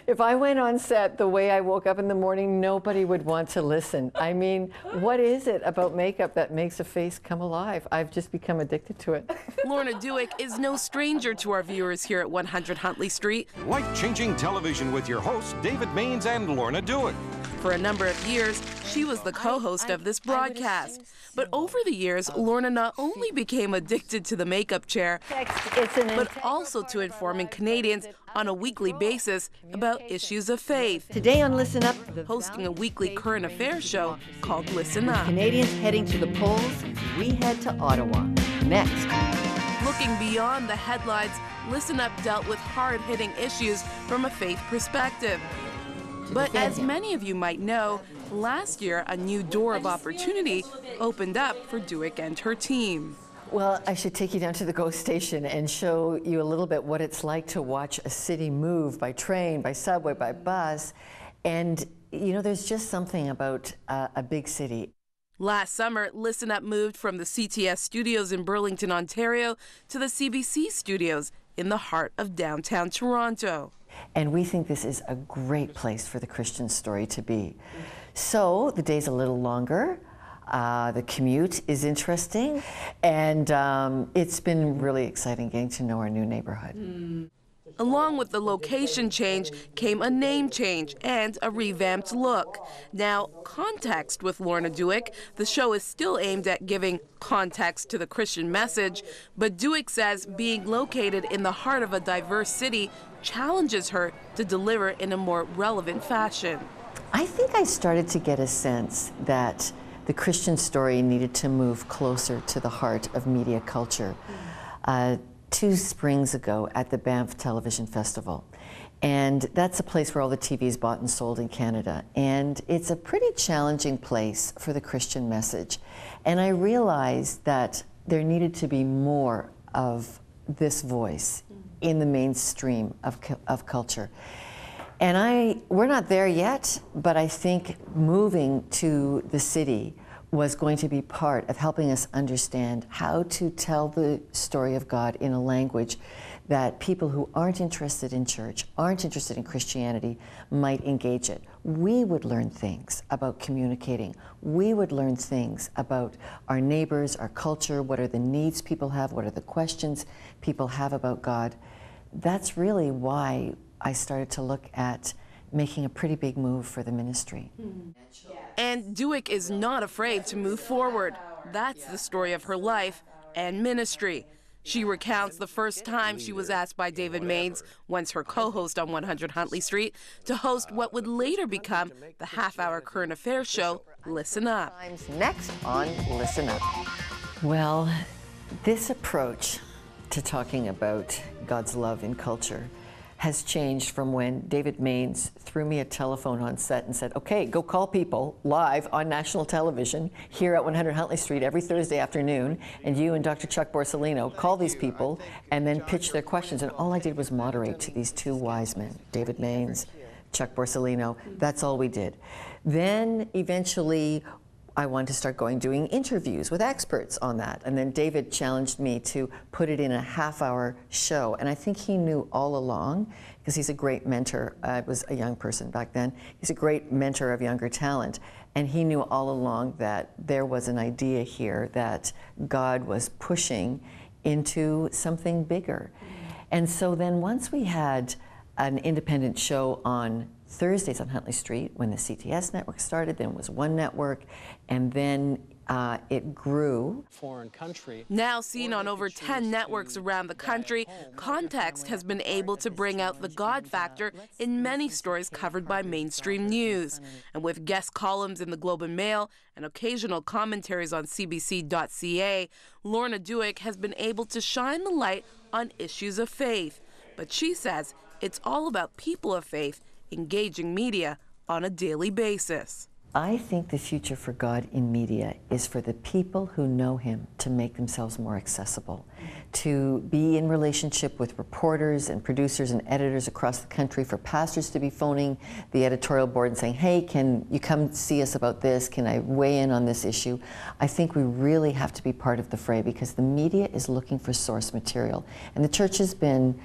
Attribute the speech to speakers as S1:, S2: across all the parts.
S1: If I went on set the way I woke up in the morning, nobody would want to listen. I mean, what is it about makeup that makes a face come alive? I've just become addicted to it.
S2: Lorna Dueck is no stranger to our viewers here at 100 Huntley Street.
S3: Life-changing television with your hosts, David Maines and Lorna Dueck.
S2: For a number of years, she was the co-host of this broadcast. But over the years, Lorna not only became addicted to the makeup chair, but also to informing Canadians on a weekly basis about issues of faith.
S1: Today on Listen Up,
S2: Hosting a weekly current affairs show called Listen Up.
S1: Canadians heading to the polls, we head to Ottawa. Next.
S2: Looking beyond the headlines, Listen Up dealt with hard-hitting issues from a faith perspective. But as many of you might know, last year a new door of opportunity opened up for Dueck and her team.
S1: Well, I should take you down to the GO station and show you a little bit what it's like to watch a city move by train, by subway, by bus. And, you know, there's just something about a big city.
S2: Last summer, Listen Up moved from the CTS studios in Burlington, Ontario, to the CBC studios in the heart of downtown Toronto.
S1: And we think this is a great place for the Christian story to be. So the day's a little longer. The commute is interesting, and it's been really exciting getting to know our new neighborhood.
S2: Along with the location change came a name change and a revamped look. Now, Context with Lorna Dueck, the show is still aimed at giving context to the Christian message, but Dueck says being located in the heart of a diverse city challenges her to deliver in a more relevant fashion.
S1: I think I started to get a sense that the Christian story needed to move closer to the heart of media culture. 2 springs ago at the Banff Television Festival. And that's a place where all the TV is bought and sold in Canada. And it's a pretty challenging place for the Christian message. And I realized that there needed to be more of this voice in the mainstream of culture. And we're not there yet, but I think moving to the city was going to be part of helping us understand how to tell the story of God in a language that people who aren't interested in church, aren't interested in Christianity, might engage it. We would learn things about communicating. We would learn things about our neighbors, our culture, what are the needs people have, what are the questions people have about God. That's really why I started to look at making a pretty big move for the ministry.
S2: And Dueck is not afraid to move forward. That's the story of her life and ministry. She recounts the first time she was asked by David Maines, once her co-host on 100 Huntley Street, to host what would later become the half-hour current affairs show, Listen Up.
S1: Next on Listen Up. Well, this approach to talking about God's love in culture has changed from when David Maines threw me a telephone on set and said, okay, go call people live on national television here at 100 Huntley Street every Thursday afternoon, and you and Dr. Chuck Borsellino call these people and then pitch their questions. And all I did was moderate to these 2 wise men, David Maines, Chuck Borsellino. That's all we did. Then eventually I wanted to start doing interviews with experts on that. And then David challenged me to put it in a half-hour show. And I think he knew all along, because he's a great mentor. I was a young person back then. He's a great mentor of younger talent. And he knew all along that there was an idea here that God was pushing into something bigger. And so then once we had an independent show on Thursdays on Huntley Street, when the CTS network started, then it was one network, and then it grew.
S2: Now seen on over 10 networks around the country, Context has been able to bring out the God factor in many stories covered by mainstream news. And with guest columns in the Globe and Mail and occasional commentaries on CBC.ca, Lorna Dueck has been able to shine the light on issues of faith. But she says it's all about people of faith engaging media on a daily basis.
S1: I think the future for God in media is for the people who know Him to make themselves more accessible, to be in relationship with reporters and producers and editors across the country, for pastors to be phoning the editorial board and saying, hey, can you come see us about this? Can I weigh in on this issue? I think we really have to be part of the fray, because the media is looking for source material. And the church has been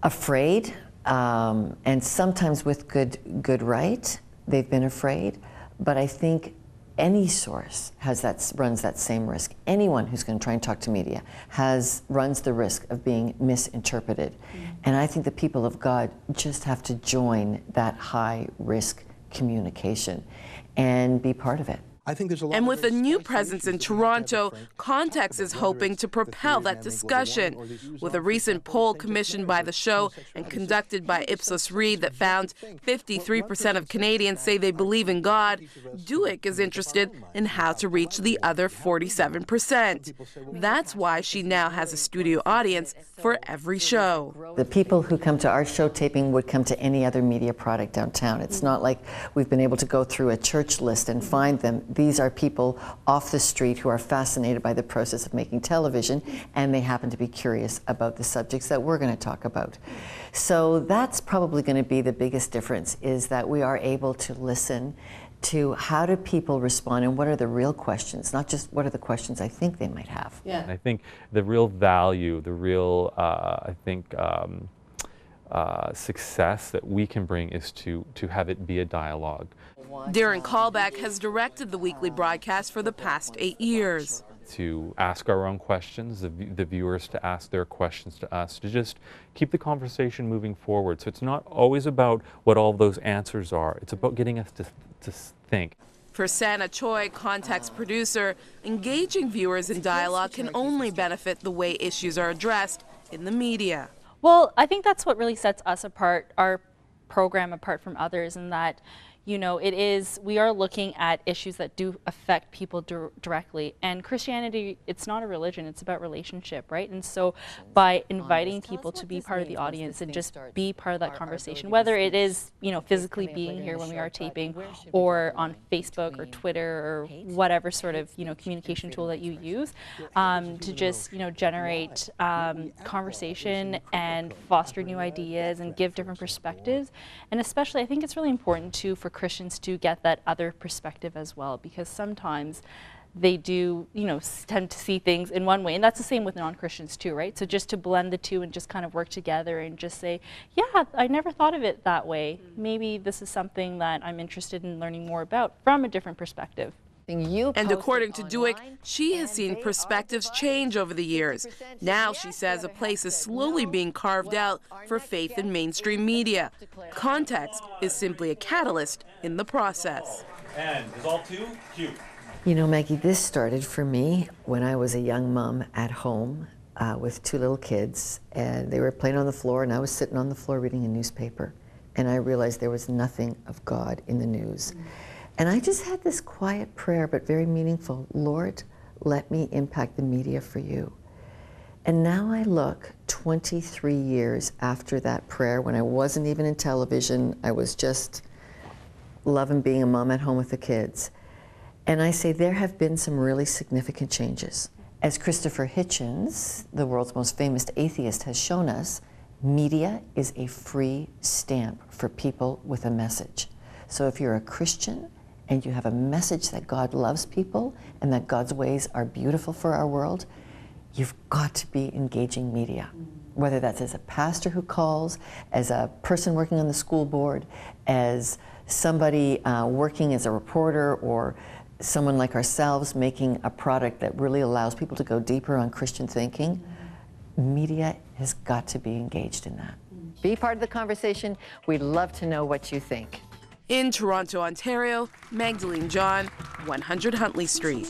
S1: afraid And sometimes with good right, they've been afraid. But I think any source runs that same risk. Anyone who's going to try and talk to media runs the risk of being misinterpreted. And I think the people of God just have to join that high risk communication and be part of it.
S4: I think there's a lot
S2: and with a new presence in Toronto, Context is hoping to propel that discussion. With a recent poll commissioned by the show and conducted by Ipsos Reid that found 53% of Canadians say they believe in God, Dueck is interested in how to reach the other 47%. That's why she now has a studio audience for every show.
S1: The people who come to our show taping would come to any other media product downtown. It's not like we've been able to go through a church list and find them. These are people off the street who are fascinated by the process of making television, and they happen to be curious about the subjects that we're going to talk about. So that's probably going to be the biggest difference, is that we are able to listen to how do people respond and what are the real questions, not just what are the questions I think they might have.
S5: Yeah. And I think the real value, the real, success that we can bring is to have it be a dialogue.
S2: Darren Callback has directed the weekly broadcast for the past 8 years.
S5: To ask our own questions, the viewers to ask their questions to us, to just keep the conversation moving forward. So it's not always about what all those answers are, it's about getting us to think.
S2: For Sana Choi, Context producer, engaging viewers in dialogue can only benefit the way issues are addressed in the media.
S6: Well, I think that's what really sets us apart, our program apart from others, in that, you know, we are looking at issues that do affect people directly. And Christianity, it's not a religion, it's about relationship, right? And so by inviting people to be part of the audience and just be part of that conversation, whether it is, you know, physically being here when we are taping, or on Facebook or Twitter or whatever sort of, you know, communication tool that you use, to just, you know, generate conversation and foster new ideas and give different perspectives. And especially, I think it's really important too for Christians to get that other perspective as well, because sometimes they do, you know, tend to see things in one way, and that's the same with non-Christians too, right? So just to blend the two and just kind of work together and just say, yeah, I never thought of it that way. Maybe this is something that I'm interested in learning more about from a different perspective.
S2: And according to Dueck, she has seen perspectives change over the years. Now, she says, a place is slowly being carved out for faith in mainstream media. Context is simply a catalyst in the process.
S7: And is all too cute.
S1: You know, Maggie, this started for me when I was a young mom at home with 2 little kids, and they were playing on the floor, and I was sitting on the floor reading a newspaper, and I realized there was nothing of God in the news. And I just had this quiet prayer, but very meaningful. Lord, let me impact the media for you. And now I look 23 years after that prayer, when I wasn't even in television, I was just loving being a mom at home with the kids. And I say there have been some really significant changes. As Christopher Hitchens, the world's most famous atheist, has shown us, media is a free stamp for people with a message. So if you're a Christian, and you have a message that God loves people and that God's ways are beautiful for our world, you've got to be engaging media. Whether that's as a pastor who calls, as a person working on the school board, as somebody working as a reporter, or someone like ourselves making a product that really allows people to go deeper on Christian thinking, media has got to be engaged in that. Be part of the conversation. We'd love to know what you think.
S2: In Toronto, Ontario, Magdalene John, 100 Huntley Street.